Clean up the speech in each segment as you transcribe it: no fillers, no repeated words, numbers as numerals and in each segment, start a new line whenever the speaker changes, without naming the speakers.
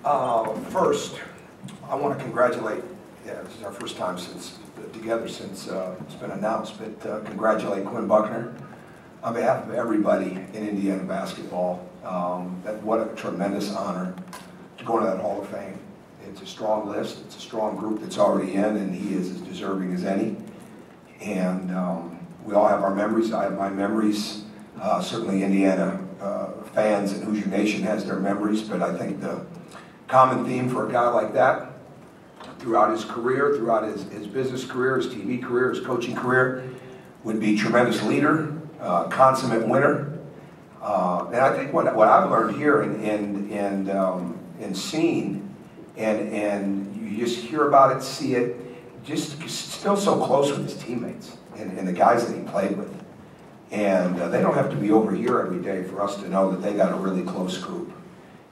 First, I want to congratulate, this is our first time together since it's been announced, but congratulate Quinn Buckner on behalf of everybody in Indiana basketball. What a tremendous honor to go into that Hall of Fame. It's a strong list, it's a strong group that's already in, and he is as deserving as any. And we all have our memories. I have my memories. Certainly Indiana fans and Hoosier Nation has their memories, but I think the common theme for a guy like that throughout his career, throughout his business career, his TV career, his coaching career, would be tremendous leader, consummate winner. And I think what I've learned here and seen, and you just hear about it, see it, just still so close with his teammates and the guys that he played with. And they don't have to be over here every day for us to know that they got a really close group.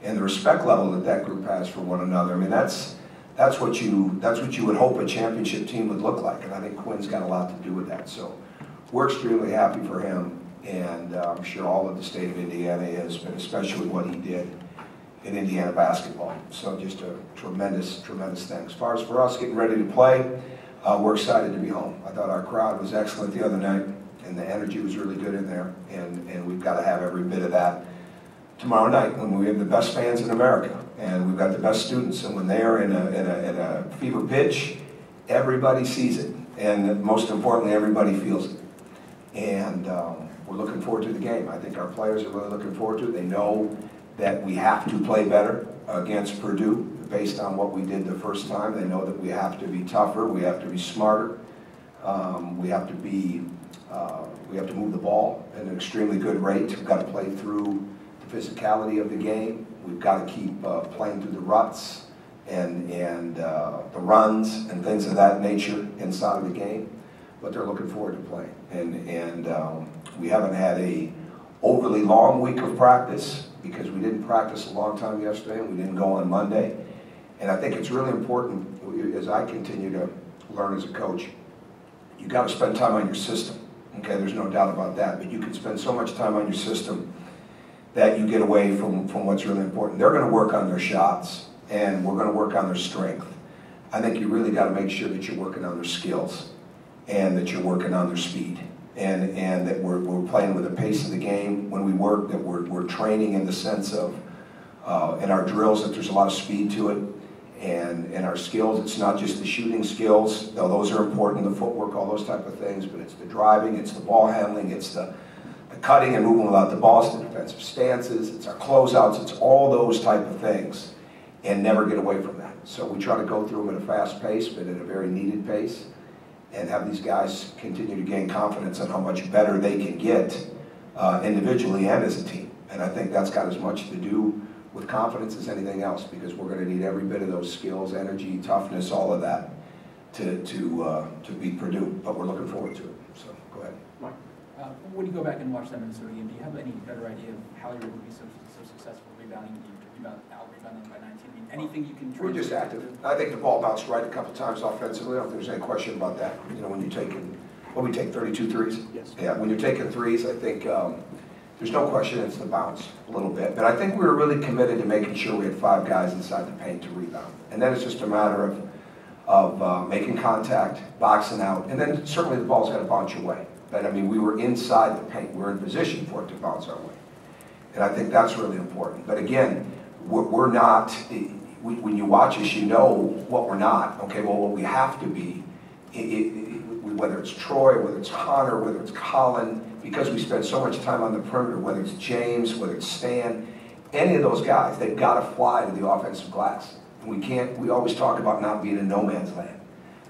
And the respect level that group has for one another. I mean, that's what you would hope a championship team would look like. And I think Quinn's got a lot to do with that. So we're extremely happy for him. And I'm sure all of the state of Indiana is, but especially what he did in Indiana basketball. So just a tremendous, tremendous thing. As far as for us getting ready to play, we're excited to be home. I thought our crowd was excellent the other night, and the energy was really good in there. And we've got to have every bit of that tomorrow night when we have the best fans in America, and we've got the best students, and when they're in a fever pitch, everybody sees it, and most importantly, everybody feels it. And we're looking forward to the game. I think our players are really looking forward to it. They know that we have to play better against Purdue based on what we did the first time. They know that we have to be tougher, we have to be smarter, we have to move the ball at an extremely good rate. We've got to play through physicality of the game. We've got to keep playing through the ruts and the runs and things of that nature inside of the game. But they're looking forward to playing. And we haven't had a overly long week of practice because we didn't practice a long time yesterday and we didn't go on Monday. And I think it's really important, as I continue to learn as a coach, you've got to spend time on your system. Okay, there's no doubt about that. But you can spend so much time on your system that you get away from what's really important. They're going to work on their shots, and we're going to work on their strength. I think you really got to make sure that you're working on their skills and that you're working on their speed, and that we're playing with the pace of the game when we work, that we're training in the sense of, in our drills, that there's a lot of speed to it, and our skills, it's not just the shooting skills, though those are important, the footwork, all those type of things, but it's the driving, it's the ball handling, it's the cutting and moving without the ball, it's the defensive stances, it's our closeouts, it's all those type of things, and never get away from that. So we try to go through them at a fast pace, but at a very needed pace, and have these guys continue to gain confidence on how much better they can get individually and as a team. And I think that's got as much to do with confidence as anything else, because we're going to need every bit of those skills, energy, toughness, all of that to beat Purdue. But we're looking forward to it. So go ahead.
Mike. When you go back and watch that Minnesota game, do you have any better idea of how you were able to be so successful rebounding by 19? I mean, anything you can.
We're just active. I think the ball bounced right a couple times offensively. I don't think there's any question about that. You know, when you're taking, we take 32 threes.
Yes.
Yeah. When you're taking threes, I think there's no question it's the bounce a little bit. But I think we were really committed to making sure we had 5 guys inside the paint to rebound, and then it's just a matter of making contact, boxing out, and then certainly the ball's got to bounce your way. But I mean, we were inside the paint. We're in position for it to bounce our way. And I think that's really important. But again, we're not, when you watch us, you know what we're not. Okay, well, what we have to be, whether it's Troy, whether it's Hunter, whether it's Colin, because we spend so much time on the perimeter, whether it's James, whether it's Stan, any of those guys, they've got to fly to the offensive glass. And we always talk about not being in no man's land.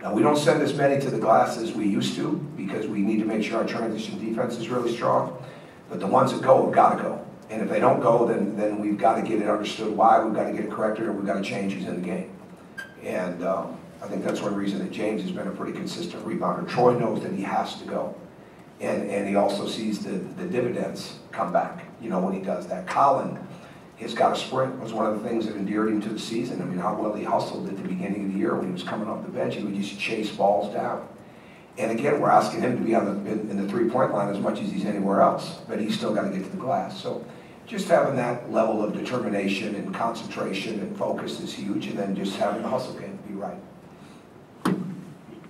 Now, we don't send as many to the glass as we used to because we need to make sure our transition defense is really strong. But the ones that go have got to go. And if they don't go, then we've got to get it understood why, we've got to get it corrected, or we've got to change who's in the game. And I think that's one reason that James has been a pretty consistent rebounder. Troy knows that he has to go. And he also sees the dividends come back, you know, when he does that. Colin has got a sprint. It was one of the things that endeared him to the season. I mean, how well he hustled at the beginning of the year when he was coming off the bench. He would just chase balls down. And again, we're asking him to be in the three-point line as much as he's anywhere else, but he's still got to get to the glass. So just having that level of determination and concentration and focus is huge, and then just having the hustle game be right.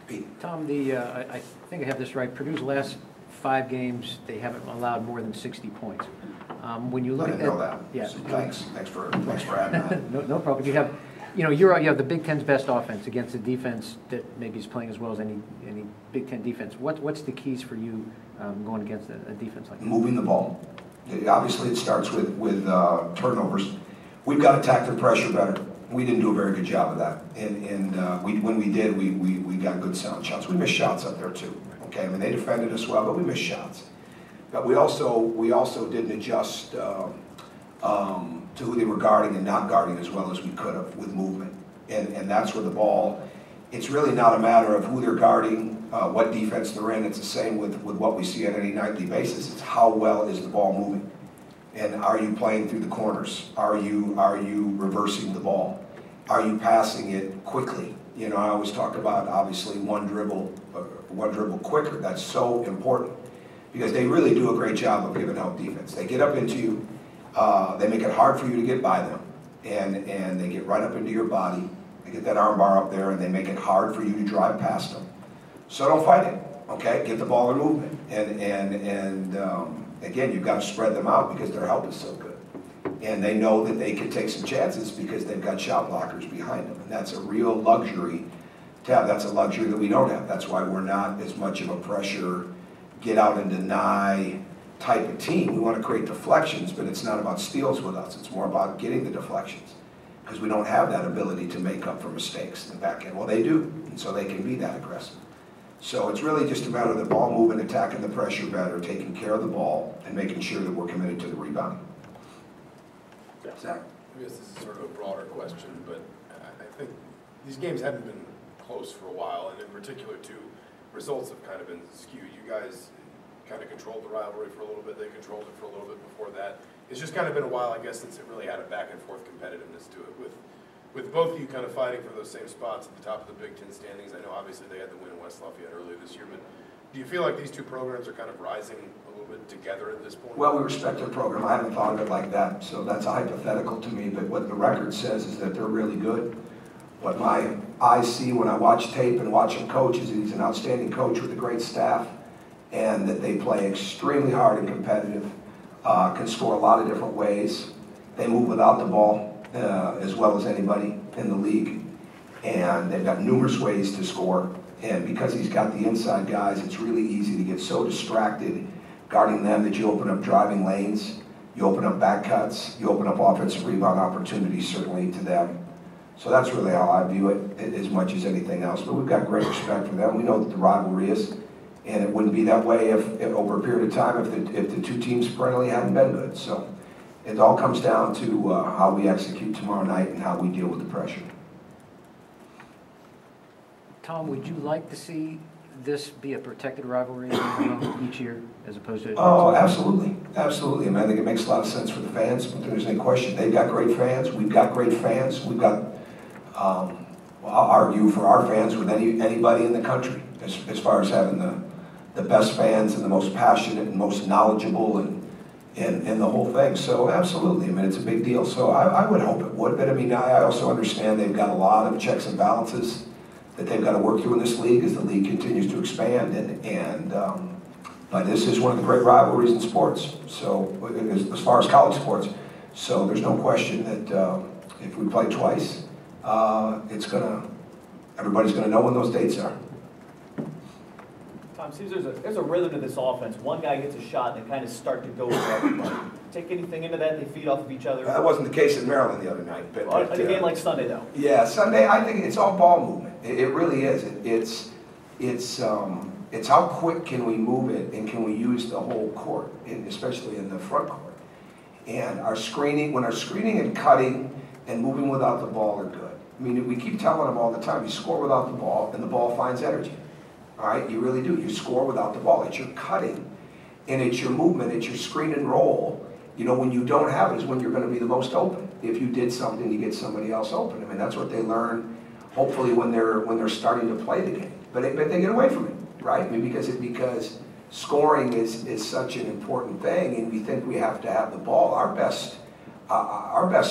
Pete.
Tom, I think I have this right. Purdue's last 5 games, they haven't allowed more than 60 points. When you look
I
at
didn't know that.
yeah,
So thanks for adding that.
no problem. You have, you have the Big Ten's best offense against a defense that maybe is playing as well as any Big Ten defense. What's the keys for you going against a defense like that?
Moving the ball. Obviously, it starts with turnovers. We've got to attack the pressure better. We didn't do a very good job of that, and when we did, we got good sound shots. We missed shots up there too. Okay, I mean, they defended us well, but we missed shots. But we also didn't adjust to who they were guarding and not guarding as well as we could have with movement. And that's where the ball, it's really not a matter of who they're guarding, what defense they're in. It's the same with what we see on any nightly basis. It's how well is the ball moving. And are you playing through the corners? Are you reversing the ball? Are you passing it quickly? You know, I always talk about, obviously, one dribble quicker. That's so important because they really do a great job of giving help defense. They get up into you. They make it hard for you to get by them, and they get right up into your body. They get that arm bar up there, and they make it hard for you to drive past them. So don't fight it, okay? Get the ball in movement, and again, you've got to spread them out because their help is so good, and they know that they can take some chances because they've got shot blockers behind them, and that's a real luxury to have. That's a luxury that we don't have. That's why we're not as much of a pressure, get out and deny type of team. We want to create deflections, but it's not about steals with us. It's more about getting the deflections because we don't have that ability to make up for mistakes in the back end. Well, they do, and so they can be that aggressive. So it's really just a matter of the ball movement, attacking the pressure better, taking care of the ball, and making sure that we're committed to the rebounding. Zach?
I guess this is sort of a broader question, but I think these games haven't been close for a while, and in particular, too, results have kind of been skewed. You guys kind of controlled the rivalry for a little bit. They controlled it for a little bit before that. It's just kind of been a while, I guess, since it really had a back-and-forth competitiveness to it, with both of you kind of fighting for those same spots at the top of the Big Ten standings. I know, obviously, they had the win in West Lafayette earlier this year, but do you feel like these two programs are kind of rising a little bit together at this point?
Well, we respect their program. I haven't thought of it like that, so that's a hypothetical to me, but what the record says is that they're really good. What my eyes see when I watch tape and watch him coach is that he's an outstanding coach with a great staff, and that they play extremely hard and competitive, can score a lot of different ways. They move without the ball as well as anybody in the league, and they've got numerous ways to score. And because he's got the inside guys, it's really easy to get so distracted guarding them that you open up driving lanes, you open up back cuts, you open up offensive rebound opportunities certainly to them. So that's really how I view it as much as anything else. But we've got great respect for them. We know that the rivalry is, and it wouldn't be that way if over a period of time if the two teams perennially hadn't been good. So it all comes down to how we execute tomorrow night and how we deal with the pressure.
Tom, would you like to see this be a protected rivalry each year as opposed to?
Oh, absolutely. Absolutely. I mean, I think it makes a lot of sense for the fans, but there's no question. They've got great fans. We've got great fans. We've got, well, I'll argue for our fans with anybody in the country as far as having the best fans and the most passionate and most knowledgeable and the whole thing. So absolutely. I mean, it's a big deal. So I would hope it would, but I mean, I also understand they've got a lot of checks and balances that they've got to work through in this league as the league continues to expand, but this is one of the great rivalries in sports, so as far as college sports. So there's no question that if we play twice, everybody's gonna know when those dates are.
Tom, seems there's a rhythm to this offense. One guy gets a shot and they kind of start to go with everybody. Take anything into that? They feed off of each other?
That wasn't the case in Maryland the other night. But
a game like Sunday, though.
Yeah, Sunday, I think it's all ball movement. It really is. It's how quick can we move it and can we use the whole court, especially in the front court. And when our screening and cutting and moving without the ball are good. I mean, we keep telling them all the time, you score without the ball and the ball finds energy. All right, you really do. You score without the ball. It's your cutting and it's your movement, it's your screen and roll. You know, when you don't have it is when you're going to be the most open. If you did something to get somebody else open. I mean, that's what they learn, hopefully, when they're starting to play the game. But they get away from it, right? I mean, because scoring is such an important thing, and we think we have to have the ball. Our best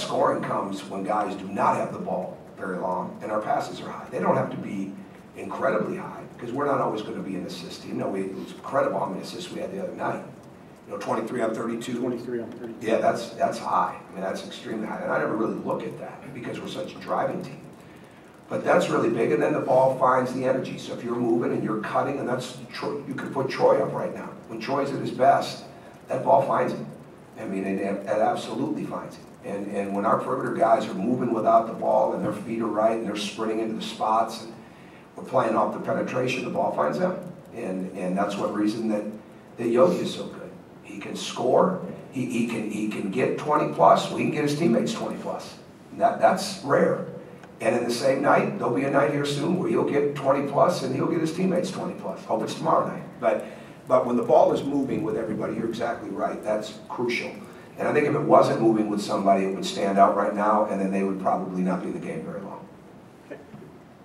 scoring comes when guys do not have the ball very long, and our passes are high. They don't have to be incredibly high, because we're not always going to be an assist team. No, it was incredible how many assists we had the other night. 23 on 32.
23 on 32.
Yeah, that's high. I mean, that's extremely high. And I never really look at that because we're such a driving team. But that's really big, and then the ball finds the energy. So if you're moving and you're cutting, and you could put Troy up right now. When Troy's at his best, that ball finds him. I mean, it absolutely finds him. And when our perimeter guys are moving without the ball and their feet are right and they're sprinting into the spots and we're playing off the penetration, the ball finds them. And that's one reason that Yogi is so good. He can score. He can get 20 plus. Well, he can get his teammates 20 plus. That's rare. And in the same night, there'll be a night here soon where he'll get 20 plus and he'll get his teammates 20 plus. Hope it's tomorrow night. But when the ball is moving with everybody, you're exactly right. That's crucial. And I think if it wasn't moving with somebody, it would stand out right now, and then they would probably not be in the game very long.
Okay.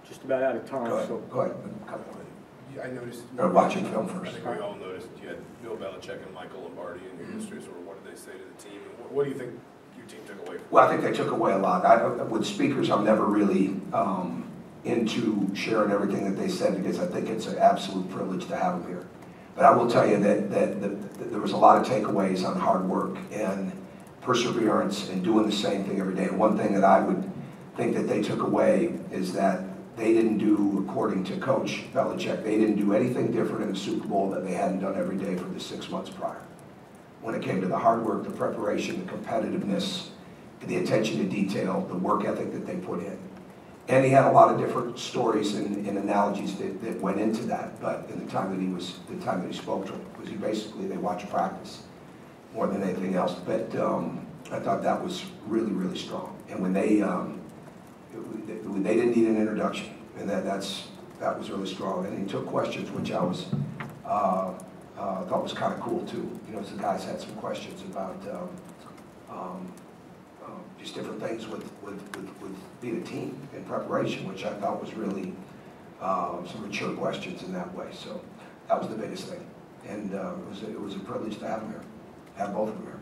Just about out of time.
Go ahead.
So
Go ahead.
I noticed.
They're watching film
I
first.
think we all noticed you had Bill Belichick and Michael Lombardi in your history. So what did they say to the team? And what do you think your team took away from?
Well, I think they took away a lot. With speakers, I'm never really into sharing everything that they said because I think it's an absolute privilege to have them here. But I will tell you that there was a lot of takeaways on hard work and perseverance and doing the same thing every day. And one thing that I would think that they took away is that they didn't do, according to Coach Belichick, they didn't do anything different in the Super Bowl that they hadn't done every day for the 6 months prior. When it came to the hard work, the preparation, the competitiveness, the attention to detail, the work ethic that they put in. And he had a lot of different stories and analogies that went into that. But in the time that he spoke to them, because they watched practice more than anything else. But I thought that was really, really strong. And when they didn't need an introduction, and that was really strong. And he took questions, which I was thought was kind of cool too. The guys had some questions about just different things with being a team in preparation, which I thought was really some mature questions in that way. So that was the biggest thing, and it was a privilege to have them here, have both of them here.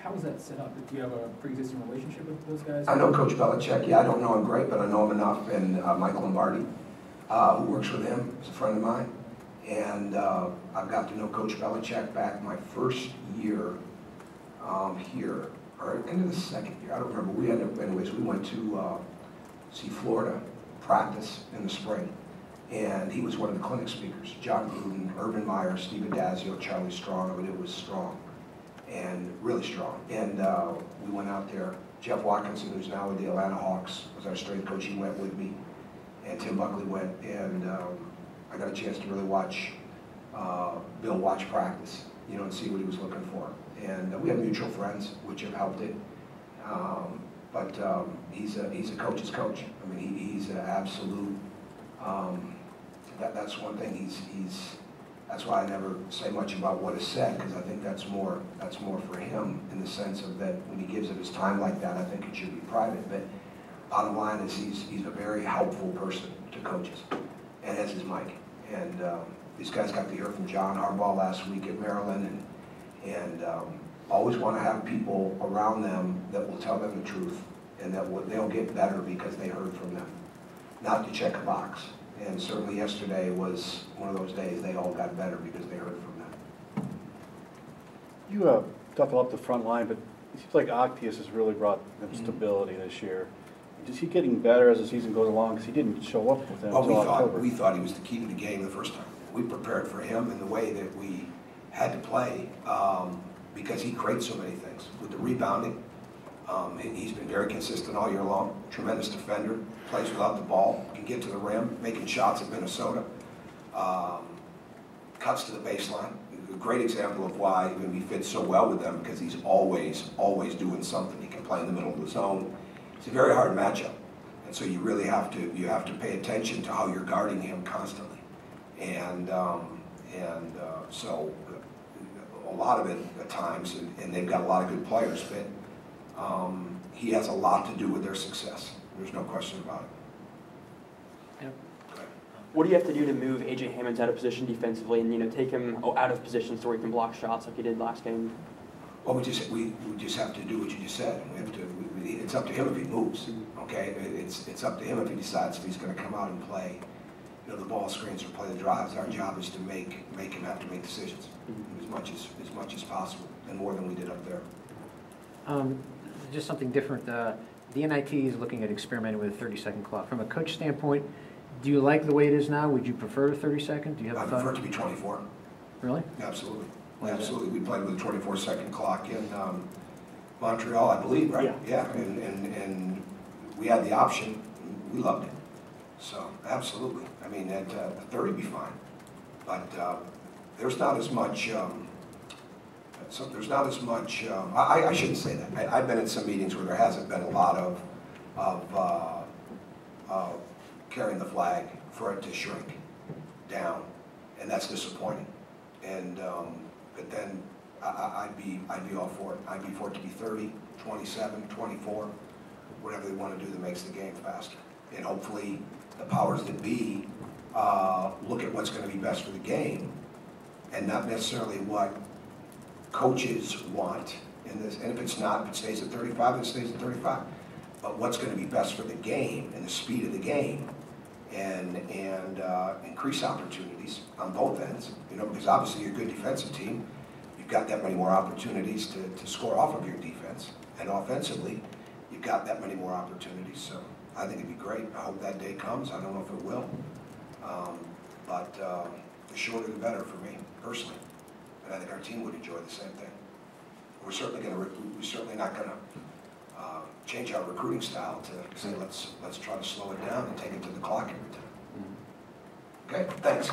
How was that set up? Do you have a pre-existing relationship with those guys?
I know Coach Belichick. Yeah, I don't know him great, but I know him enough. And Michael Lombardi, who works with him, is a friend of mine. And I've got to know Coach Belichick back my first year here, or into the second year. I don't remember. We went to see Florida practice in the spring. And he was one of the clinic speakers. John Gruden, Urban Meyer, Steve Adazio, Charlie Strong. I mean, it was strong. And really strong. And we went out there. Jeff Watkinson, who's now with the Atlanta Hawks, was our strength coach. He went with me. And Tim Buckley went. And I got a chance to really watch Bill watch practice, and see what he was looking for. And we have mutual friends, which have helped it. But he's a coach's coach. I mean, he's an absolute. That's one thing. That's why I never say much about what is said, because I think that's more for him in the sense of that when he gives it his time like that, I think it should be private. But bottom line is he's a very helpful person to coaches, and as is Mike. And these guys got to hear from John Harbaugh last week at Maryland, and always want to have people around them that will tell them the truth, and that they'll get better because they heard from them, not to check a box. And certainly yesterday was one of those days they all got better because they heard from them.
you talked about the front line, but it seems like Octius has really brought them stability this year. Is he getting better as the season goes along? Because he didn't show up with them until October.
We thought he was the key to the game the first time. We prepared for him in the way that we had to play because he creates so many things. With the rebounding, he's been very consistent all year long. Tremendous defender, plays without the ball, can get to the rim, making shots at Minnesota. Cuts to the baseline. A great example of why he fits so well with them, because he's always doing something. He can play in the middle of the zone. It's a very hard matchup, and so you really have to pay attention to how you're guarding him constantly, and so a lot of it at times, and they've got a lot of good players, but he has a lot to do with their success. There's no question about it.
Yeah.
What do you have to do to move A.J. Hammonds out of position defensively and, take him out of position so he can block shots like he did last game?
Well, we just have to do what you just said. We have to. It's up to him if he moves. Okay, it's up to him if he decides if he's going to come out and play, the ball screens or play the drives. Our job is to make him have to make decisions as much as possible, and more than we did up there.
Just something different. The NIT is looking at experimenting with a 30-second clock. From a coach standpoint, do you like the way it is now? Would you prefer a 30-second? Do you have
I
a thought?
prefer it to be 24.
Really?
Absolutely.
Why is that?
Absolutely. We played with a 24-second clock in Montreal, I believe, right? Yeah. And we had the option. We loved it. So, absolutely. I mean, at 30 would be fine. But there's not as much, I shouldn't say that. I've been in some meetings where there hasn't been a lot of carrying the flag for it to shrink down. And that's disappointing. And, but then I'd be all for it. I'd be for it to be 30, 27, 24, whatever they want to do that makes the game faster. And hopefully the powers that be look at what's going to be best for the game and not necessarily what coaches want in this. And if it's not, if it stays at 35, it stays at 35. But what's going to be best for the game and the speed of the game and increase opportunities on both ends, because obviously you're a good defensive team. You've got that many more opportunities to score off of your defense. And offensively, you've got that many more opportunities. So I think it'd be great. I hope that day comes. I don't know if it will. But the shorter the better for me, personally. And I think our team would enjoy the same thing. We're certainly not going to change our recruiting style to say let's try to slow it down and take it to the clock every time. Okay, thanks.